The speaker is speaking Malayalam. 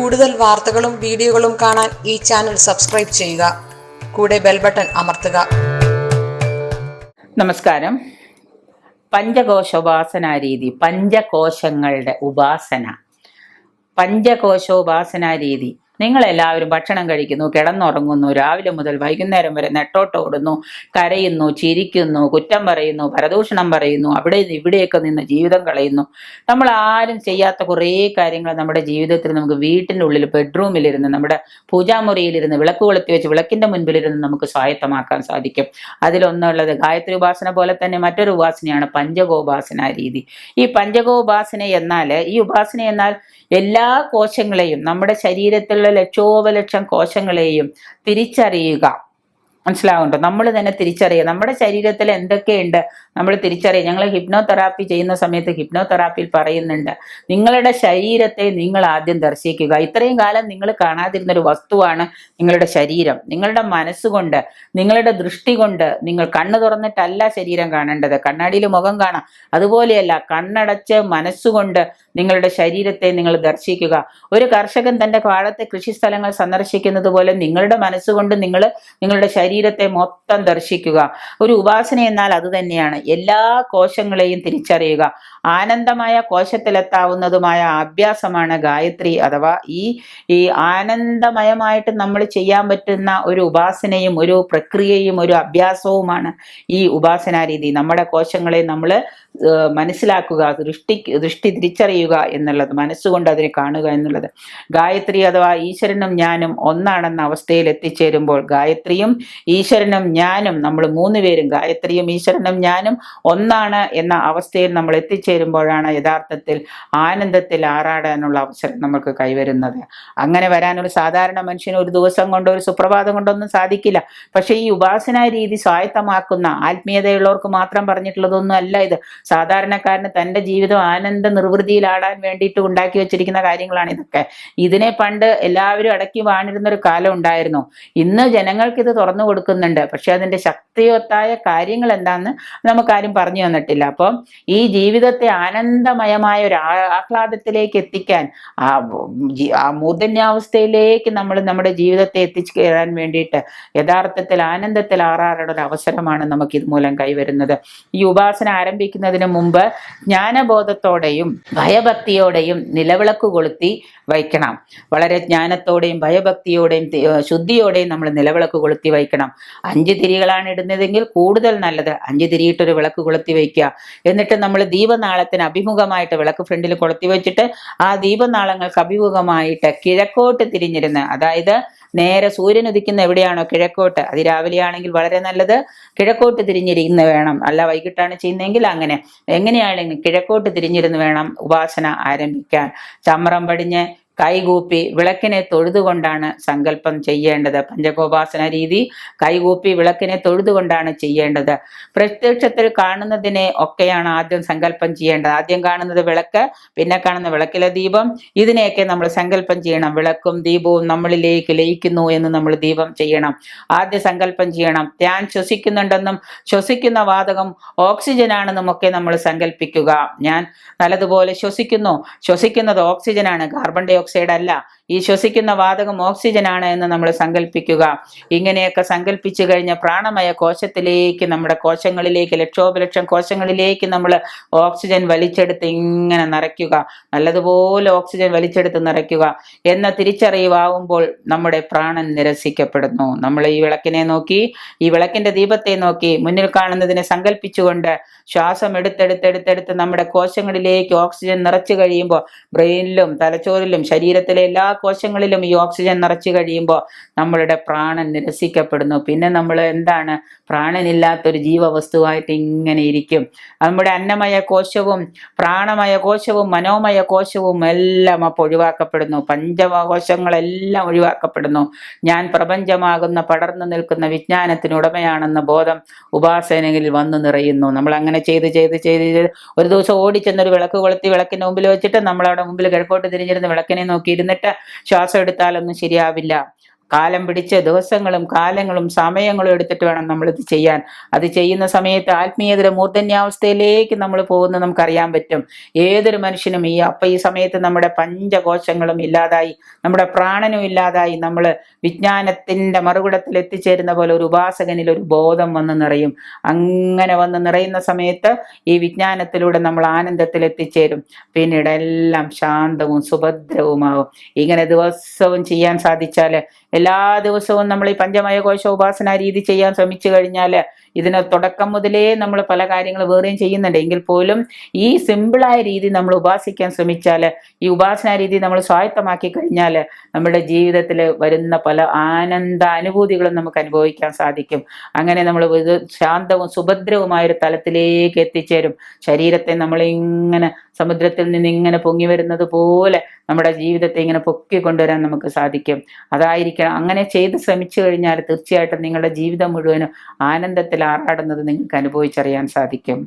കൂടുതൽ വാർത്തകളും വീഡിയോകളും കാണാൻ ഈ ചാനൽ സബ്സ്ക്രൈബ് ചെയ്യുക. കൂടെ ബെൽ ബട്ടൺ അമർത്തുക. നമസ്കാരം. പഞ്ചകോശോപാസനാ രീതി, പഞ്ചകോശങ്ങളുടെ ഉപാസന, പഞ്ചകോശോപാസനാ രീതി. നിങ്ങളെല്ലാവരും ഭക്ഷണം കഴിക്കുന്നു, കിടന്നുറങ്ങുന്നു, രാവിലെ മുതൽ വൈകുന്നേരം വരെ നെട്ടോട്ടോടുന്നു, കരയുന്നു, ചിരിക്കുന്നു, കുറ്റം പറയുന്നു, പരദൂഷണം പറയുന്നു, അവിടെ ഇവിടെയൊക്കെ നിന്ന് ജീവിതം കളയുന്നു. നമ്മൾ ആരും ചെയ്യാത്ത കുറേ കാര്യങ്ങൾ നമ്മുടെ ജീവിതത്തിൽ നമുക്ക് വീട്ടിൻ്റെ ഉള്ളിൽ ബെഡ്റൂമിലിരുന്ന്, നമ്മുടെ പൂജാമുറിയിലിരുന്ന്, വിളക്ക് കൊളുത്തി വെച്ച് വിളക്കിൻ്റെ മുൻപിലിരുന്ന് നമുക്ക് സ്വായത്തമാക്കാൻ സാധിക്കും. അതിലൊന്നുള്ളത് ഗായത്രി ഉപാസന പോലെ തന്നെ മറ്റൊരു ഉപാസനയാണ് പഞ്ചകോപാസന രീതി. ഈ പഞ്ചകോപാസന എന്നാൽ, ഈ ഉപാസന എന്നാൽ എല്ലാ കോശങ്ങളെയും, നമ്മുടെ ശരീരത്തിലുള്ള ലക്ഷോപലക്ഷം കോശങ്ങളെയും തിരിച്ചറിയുക. മനസ്സിലാവുന്നുണ്ടോ? നമ്മൾ തന്നെ തിരിച്ചറിയുക. നമ്മുടെ ശരീരത്തിൽ എന്തൊക്കെയുണ്ട് നമ്മൾ തിരിച്ചറിയുക. ഞങ്ങൾ ഹിപ്നോതെറാപ്പി ചെയ്യുന്ന സമയത്ത് ഹിപ്നോതെറാപ്പിയിൽ പറയുന്നുണ്ട്, നിങ്ങളുടെ ശരീരത്തെ നിങ്ങൾ ആദ്യം ദർശിക്കുക. ഇത്രയും കാലം നിങ്ങൾ കാണാതിരുന്നൊരു വസ്തുവാണ് നിങ്ങളുടെ ശരീരം. നിങ്ങളുടെ മനസ്സുകൊണ്ട്, നിങ്ങളുടെ ദൃഷ്ടി കൊണ്ട്, നിങ്ങൾ കണ്ണ് തുറന്നിട്ടല്ല ശരീരം കാണേണ്ടത്. കണ്ണാടിയിൽ മുഖം കാണാം, അതുപോലെയല്ല. കണ്ണടച്ച് മനസ്സുകൊണ്ട് നിങ്ങളുടെ ശരീരത്തെ നിങ്ങൾ ദർശിക്കുക. ഒരു കർഷകൻ തൻ്റെ പാടത്തെ കൃഷിസ്ഥലങ്ങൾ സന്ദർശിക്കുന്നത് പോലെ നിങ്ങളുടെ മനസ്സുകൊണ്ട് നിങ്ങൾ നിങ്ങളുടെ ശരീരത്തെ മൊത്തം ദർശിക്കുക. ഒരു ഉപാസന എന്നാൽ അത് തന്നെയാണ്. എല്ലാ കോശങ്ങളെയും തിരിച്ചറിയുക. ആനന്ദമായ കോശത്തിലെത്താവുന്നതുമായ അഭ്യാസമാണ് ഗായത്രി, അഥവാ ഈ ആനന്ദമയമായിട്ട് നമ്മൾ ചെയ്യാൻ പറ്റുന്ന ഒരു ഉപാസനയും ഒരു പ്രക്രിയയും ഒരു അഭ്യാസവുമാണ് ഈ ഉപാസനാ രീതി. നമ്മുടെ കോശങ്ങളെ നമ്മൾ മനസ്സിലാക്കുക, ദൃഷ്ടി തിരിച്ചറിയുക എന്നുള്ളത്, മനസ്സുകൊണ്ട് അതിനെ കാണുക എന്നുള്ളത്. ഗായത്രി അഥവാ ഈശ്വരനും ഞാനും ഒന്നാണെന്ന അവസ്ഥയിൽ എത്തിച്ചേരുമ്പോൾ, ഗായത്രിയും ഈശ്വരനും ഞാനും, നമ്മൾ മൂന്നുപേരും ഗായത്രിയും ഈശ്വരനും ഞാനും ഒന്നാണ് എന്ന അവസ്ഥയിൽ നമ്മൾ എത്തിച്ചേരുമ്പോഴാണ് യഥാർത്ഥത്തിൽ ആനന്ദത്തിൽ ആറാടാനുള്ള അവസരം നമുക്ക് കൈവരുന്നത്. അങ്ങനെ വരാനൊരു സാധാരണ മനുഷ്യന് ഒരു ദിവസം കൊണ്ടോ ഒരു സുപ്രഭാതം കൊണ്ടൊന്നും സാധിക്കില്ല. പക്ഷെ ഈ ഉപാസനാ രീതി സ്വായത്തമാക്കുന്ന, ആത്മീയതയുള്ളവർക്ക് മാത്രം പറഞ്ഞിട്ടുള്ളതൊന്നും അല്ല ഇത്. സാധാരണക്കാരന് തൻ്റെ ജീവിതം ആനന്ദ നിർവൃതിയിലാടാൻ വേണ്ടിയിട്ട് ഉണ്ടാക്കി വെച്ചിരിക്കുന്ന കാര്യങ്ങളാണ് ഇതൊക്കെ. ഇതിനെ പണ്ട് എല്ലാവരും അടക്കി വാണിരുന്നൊരു കാലം ഉണ്ടായിരുന്നു. ഇന്ന് ജനങ്ങൾക്ക് ഇത് തുറന്നു കൊടുക്കുന്നുണ്ട്. പക്ഷെ അതിൻ്റെ ശക്തിവത്തായ കാര്യങ്ങൾ എന്താന്ന് നമുക്കാരും പറഞ്ഞു തന്നിട്ടില്ല. അപ്പം ഈ ജീവിതത്തെ ആനന്ദമയമായ ഒരു ആഹ്ലാദത്തിലേക്ക് എത്തിക്കാൻ, ആ മൂർധന്യാവസ്ഥയിലേക്ക് നമ്മൾ നമ്മുടെ ജീവിതത്തെ എത്തിച്ചേരാൻ വേണ്ടിയിട്ട് യഥാർത്ഥത്തിൽ ആനന്ദത്തിൽ ആറാറുടെ ഒരു അവസരമാണ് നമുക്ക് ഇതുമൂലം കൈവരുന്നത്. ഈ ഉപാസന ആരംഭിക്കുന്നതിന് മുമ്പ് ജ്ഞാനബോധത്തോടെയും ഭയഭക്തിയോടെയും നിലവിളക്ക് കൊളുത്തി വയ്ക്കണം. വളരെ ജ്ഞാനത്തോടെയും ഭയഭക്തിയോടെയും ശുദ്ധിയോടെയും നമ്മൾ നിലവിളക്ക് കൊളുത്തി വയ്ക്കണം. 5 തിരികളാണ് ഇടുന്നതെങ്കിൽ കൂടുതൽ നല്ലത് 5 തിരിയിട്ടൊരു വിളക്ക് കൊളുത്തി വയ്ക്കുക. എന്നിട്ട് നമ്മൾ ദീപനാളത്തിന് അഭിമുഖമായിട്ട് വിളക്ക് ഫ്രണ്ടിൽ കൊളുത്തി വെച്ചിട്ട് ആ ദീപനാളങ്ങൾക്ക് അഭിമുഖമായിട്ട് കിഴക്കോട്ട് തിരിഞ്ഞിരുന്ന്, അതായത് നേരെ സൂര്യൻ ഉദിക്കുന്ന എവിടെയാണോ കിഴക്കോട്ട്, അതിരാവിലെ ആണെങ്കിൽ വളരെ നല്ലത് കിഴക്കോട്ട് തിരിഞ്ഞിരിക്കുന്ന വേണം. അല്ല വൈകിട്ടാണ് ചെയ്യുന്നതെങ്കിൽ അങ്ങനെ, എങ്ങനെയാണെങ്കിൽ കിഴക്കോട്ട് തിരിഞ്ഞിരുന്ന് വേണം ഉപാസന ആരംഭിക്കാൻ. ചമ്രം പടിഞ്ഞ് കൈകൂപ്പി വിളക്കിനെ തൊഴുതുകൊണ്ടാണ് സങ്കല്പം ചെയ്യേണ്ടത്. പഞ്ചകോപാസന രീതി കൈകൂപ്പി വിളക്കിനെ തൊഴുതുകൊണ്ടാണ് ചെയ്യേണ്ടത്. പ്രത്യക്ഷത്തിൽ കാണുന്നതിനെ ഒക്കെയാണ് ആദ്യം സങ്കല്പം ചെയ്യേണ്ടത്. ആദ്യം കാണുന്നത് വിളക്ക്, പിന്നെ കാണുന്ന വിളക്കിലെ ദീപം, ഇതിനെയൊക്കെ നമ്മൾ സങ്കല്പം ചെയ്യണം. വിളക്കും ദീപവും നമ്മളിലേക്ക് ലയിക്കുന്നു എന്ന് നമ്മൾ ദീപം ചെയ്യണം. ആദ്യം സങ്കല്പം ചെയ്യണം. ഞാൻ ശ്വസിക്കുന്നുണ്ടെന്നും ശ്വസിക്കുന്ന വാതകം ഓക്സിജൻ ആണെന്നും ഒക്കെ നമ്മൾ സങ്കല്പിക്കുക. ഞാൻ നല്ലതുപോലെ ശ്വസിക്കുന്നു, ശ്വസിക്കുന്നത് ഓക്സിജനാണ്, കാർബൺ ഡൈ ഓക്സൈഡ് അല്ല. ഈ ശ്വസിക്കുന്ന വാതകം ഓക്സിജൻ ആണ് എന്ന് നമ്മൾ സങ്കല്പിക്കുക. ഇങ്ങനെയൊക്കെ സങ്കല്പിച്ചു കഴിഞ്ഞ പ്രാണമയ കോശത്തിലേക്ക്, നമ്മുടെ കോശങ്ങളിലേക്ക്, ലക്ഷോപലക്ഷം കോശങ്ങളിലേക്ക് നമ്മൾ ഓക്സിജൻ വലിച്ചെടുത്ത് ഇങ്ങനെ നിറയ്ക്കുക. നല്ലതുപോലെ ഓക്സിജൻ വലിച്ചെടുത്ത് നിറയ്ക്കുക എന്ന തിരിച്ചറിവാകുമ്പോൾ നമ്മുടെ പ്രാണൻ നിരസിക്കപ്പെടുന്നു. നമ്മൾ ഈ വിളക്കിനെ നോക്കി, ഈ വിളക്കിന്റെ ദീപത്തെ നോക്കി, മുന്നിൽ കാണുന്നതിനെ സങ്കല്പിച്ചുകൊണ്ട് ശ്വാസം എടുത്തെടുത്തെടുത്തെടുത്ത് നമ്മുടെ കോശങ്ങളിലേക്ക് ഓക്സിജൻ നിറച്ചു കഴിയുമ്പോൾ, ബ്രെയിനിലും തലച്ചോറിലും ശരീരത്തിലെ എല്ലാ കോശങ്ങളിലും ഈ ഓക്സിജൻ നിറച്ചു കഴിയുമ്പോൾ നമ്മളുടെ പ്രാണൻ നിരസിക്കപ്പെടുന്നു. പിന്നെ നമ്മൾ എന്താണ്, പ്രാണനില്ലാത്തൊരു ജീവവസ്തുവായിട്ട് ഇങ്ങനെ ഇരിക്കും. നമ്മുടെ അന്നമയ കോശവും പ്രാണമയ കോശവും മനോമയ കോശവും എല്ലാം അപ്പോൾ ഒഴിവാക്കപ്പെടുന്നു. പഞ്ചകോശങ്ങളെല്ലാം ഒഴിവാക്കപ്പെടുന്നു. ഞാൻ പ്രപഞ്ചമാകുന്ന പടർന്നു നിൽക്കുന്ന വിജ്ഞാനത്തിന് ഉടമയാണെന്ന ബോധം ഉപാസനയിൽ വന്നു നിറയുന്നു. നമ്മൾ അങ്ങനെ ചെയ്ത് ചെയ്ത് ചെയ്ത് ചെയ്ത് ഒരു ദിവസം ഓടിച്ചെന്നൊരു വിളക്ക് കൊളുത്തി വിളക്കിന്റെ മുമ്പിൽ വെച്ചിട്ട് നമ്മളവിടെ മുമ്പിൽ കിഴക്കോട്ട് തിരിഞ്ഞിരുന്ന വിളക്കിനെ നോക്കിയിരുന്നിട്ട് ശ്വാസം എടുത്താലൊന്നും ശരിയാവില്ല. കാലം പിടിച്ച് ദിവസങ്ങളും കാലങ്ങളും സമയങ്ങളും എടുത്തിട്ട് വേണം നമ്മളിത് ചെയ്യാൻ. അത് ചെയ്യുന്ന സമയത്ത് ആത്മീയതയുടെ മൂർധന്യാവസ്ഥയിലേക്ക് നമ്മൾ പോകുന്നത് നമുക്കറിയാൻ പറ്റും. ഏതൊരു മനുഷ്യനും ഈ സമയത്ത് നമ്മുടെ പഞ്ചകോശങ്ങളും ഇല്ലാതായി, നമ്മുടെ പ്രാണനും ഇല്ലാതായി, നമ്മൾ വിജ്ഞാനത്തിന്റെ മറുകുടത്തിൽ എത്തിച്ചേരുന്ന പോലെ ഒരു ഉപാസകനിൽ ഒരു ബോധം വന്ന് നിറയും. അങ്ങനെ വന്ന് നിറയുന്ന സമയത്ത് ഈ വിജ്ഞാനത്തിലൂടെ നമ്മൾ ആനന്ദത്തിൽ എത്തിച്ചേരും. പിന്നീട് എല്ലാം ശാന്തവും സുഭദ്രവുമാവും. ഇങ്ങനെ ദിവസവും ചെയ്യാൻ സാധിച്ചാൽ, എല്ലാ ദിവസവും നമ്മൾ ഈ പഞ്ചമയ കോശ ഉപാസന രീതി ചെയ്യാൻ ശ്രമിച്ചു കഴിഞ്ഞാൽ, ഇതിന് തുടക്കം മുതലേ നമ്മൾ പല കാര്യങ്ങൾ വേറെയും ചെയ്യുന്നുണ്ട് എങ്കിൽ പോലും ഈ സിമ്പിളായ രീതി നമ്മൾ ഉപാസിക്കാൻ ശ്രമിച്ചാൽ, ഈ ഉപാസന രീതി നമ്മൾ സ്വായത്തമാക്കി കഴിഞ്ഞാൽ, നമ്മുടെ ജീവിതത്തിൽ വരുന്ന പല ആനന്ദ അനുഭൂതികളും നമുക്ക് അനുഭവിക്കാൻ സാധിക്കും. അങ്ങനെ നമ്മൾ ശാന്തവും സുഭദ്രവുമായൊരു തലത്തിലേക്ക് എത്തിച്ചേരും. ശരീരത്തെ നമ്മൾ ഇങ്ങനെ സമുദ്രത്തിൽ നിന്ന് ഇങ്ങനെ പൊങ്ങി വരുന്നത് പോലെ നമ്മുടെ ജീവിതത്തെ ഇങ്ങനെ പൊക്കിക്കൊണ്ടുവരാൻ നമുക്ക് സാധിക്കും. അതായിരിക്കണം, അങ്ങനെ ചെയ്ത് ശ്രമിച്ചു കഴിഞ്ഞാൽ തീർച്ചയായിട്ടും നിങ്ങളുടെ ജീവിതം മുഴുവനും ആനന്ദത്തിൽ ആറാടുന്നത് നിങ്ങൾക്ക് അനുഭവിച്ചറിയാൻ സാധിക്കും.